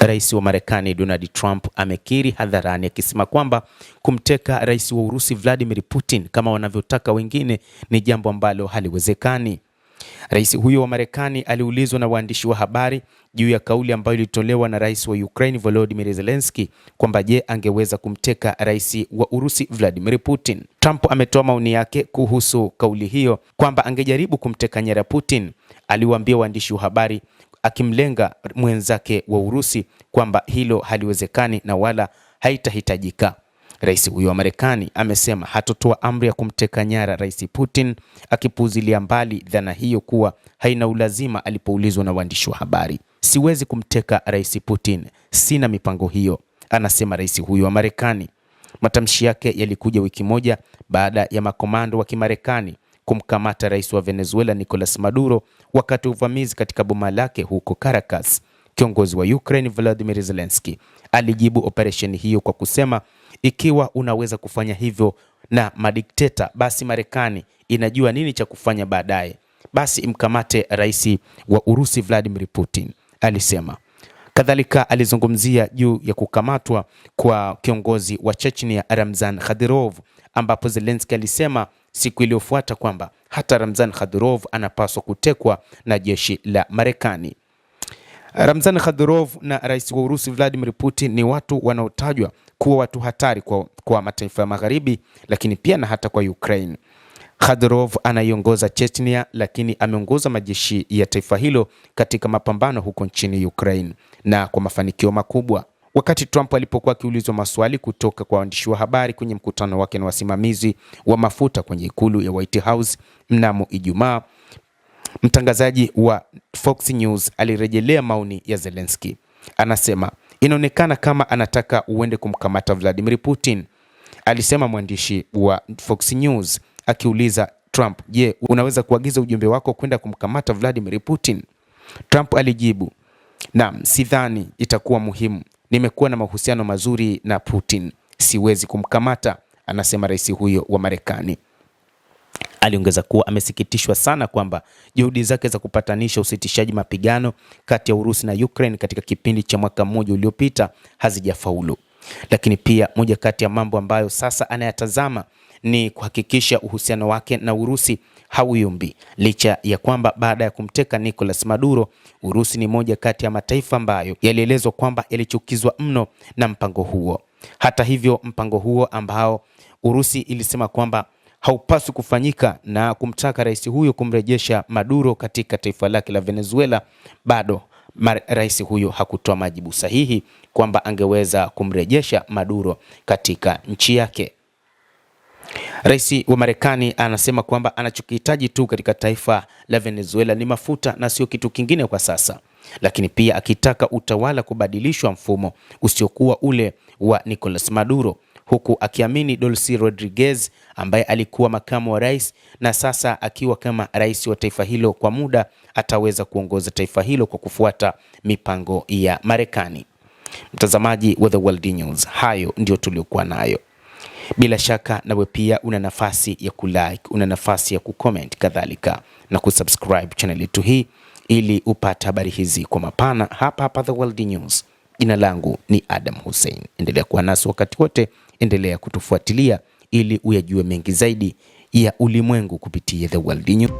Rais wa Marekani Donald Trump amekiri hadharani akisema kwamba kumteka rais wa Urusi Vladimir Putin kama wanavyotaka wengine ni jambo ambalo haliwezekani. Rais huyo wa Marekani aliulizwa na waandishi wa habari juu ya kauli ambayo ilitolewa na rais wa Ukraine Volodymyr Zelensky kwamba je, angeweza kumteka rais wa Urusi Vladimir Putin. Trump ametoa maoni yake kuhusu kauli hiyo kwamba angejaribu kumteka nyara Putin. Aliwaambia waandishi wa habari akimlenga mwenzake wa Urusi kwamba hilo haliwezekani na wala haitahitajika. Rais huyo wa Marekani amesema hatotoa amri ya kumteka nyara rais Putin, akipuuzilia mbali dhana hiyo kuwa haina ulazima. Alipoulizwa na waandishi wa habari, siwezi kumteka rais Putin, sina mipango hiyo, anasema rais huyo wa Marekani. Matamshi yake yalikuja wiki moja baada ya makomando wa Kimarekani kumkamata rais wa Venezuela Nicolas Maduro wakati wa uvamizi katika boma lake huko Caracas. Kiongozi wa Ukraine Volodymyr Zelensky alijibu operesheni hiyo kwa kusema, ikiwa unaweza kufanya hivyo na madikteta, basi Marekani inajua nini cha kufanya baadaye. Basi mkamate rais wa Urusi Vladimir Putin, alisema. Kadhalika alizungumzia juu ya kukamatwa kwa kiongozi wa Chechnya Ramzan Kadyrov, ambapo Zelensky alisema siku iliyofuata kwamba hata Ramzan Kadyrov anapaswa kutekwa na jeshi la Marekani. Ramzan Kadyrov na rais wa Urusi Vladimir Putin ni watu wanaotajwa kuwa watu hatari kwa mataifa ya magharibi, lakini pia na hata kwa Ukraine. Kadyrov anaiongoza Chechnya, lakini ameongoza majeshi ya taifa hilo katika mapambano huko nchini Ukraine na kwa mafanikio makubwa. Wakati Trump alipokuwa akiulizwa maswali kutoka kwa waandishi wa habari kwenye mkutano wake na wasimamizi wa mafuta kwenye ikulu ya White House mnamo Ijumaa, mtangazaji wa Fox News alirejelea maoni ya Zelensky. Anasema, inaonekana kama anataka uende kumkamata Vladimir Putin, alisema mwandishi wa Fox News akiuliza Trump, je, unaweza kuagiza ujumbe wako kwenda kumkamata Vladimir Putin? Trump alijibu, naam, sidhani itakuwa muhimu. Nimekuwa na mahusiano mazuri na Putin, siwezi kumkamata, anasema rais huyo wa Marekani. Aliongeza kuwa amesikitishwa sana kwamba juhudi zake za kupatanisha usitishaji mapigano kati ya Urusi na Ukraine katika kipindi cha mwaka mmoja uliopita hazijafaulu. Lakini pia moja kati ya mambo ambayo sasa anayatazama ni kuhakikisha uhusiano wake na Urusi hauyumbi, licha ya kwamba baada ya kumteka Nicolas Maduro, Urusi ni moja kati ya mataifa ambayo yalielezwa kwamba yalichukizwa mno na mpango huo. Hata hivyo, mpango huo ambao Urusi ilisema kwamba haupaswi kufanyika na kumtaka rais huyo kumrejesha Maduro katika taifa lake la Venezuela, bado rais huyo hakutoa majibu sahihi kwamba angeweza kumrejesha Maduro katika nchi yake. Rais wa Marekani anasema kwamba anachokihitaji tu katika taifa la Venezuela ni mafuta na sio kitu kingine kwa sasa, lakini pia akitaka utawala kubadilishwa mfumo usiokuwa ule wa Nicolas Maduro, huku akiamini Delcy Rodriguez ambaye alikuwa makamu wa rais na sasa akiwa kama rais wa taifa hilo kwa muda ataweza kuongoza taifa hilo kwa kufuata mipango ya Marekani. Mtazamaji wa The World News, hayo ndio tuliokuwa nayo. Bila shaka nawe pia una nafasi ya kulike, una nafasi ya kucomment, kadhalika na kusubscribe channel yetu hii ili upate habari hizi kwa mapana hapa The World News. Jina langu ni Adam Hussein. Endelea kuwa nasi wakati wote, endelea kutufuatilia ili uyajue mengi zaidi ya ulimwengu kupitia The World News.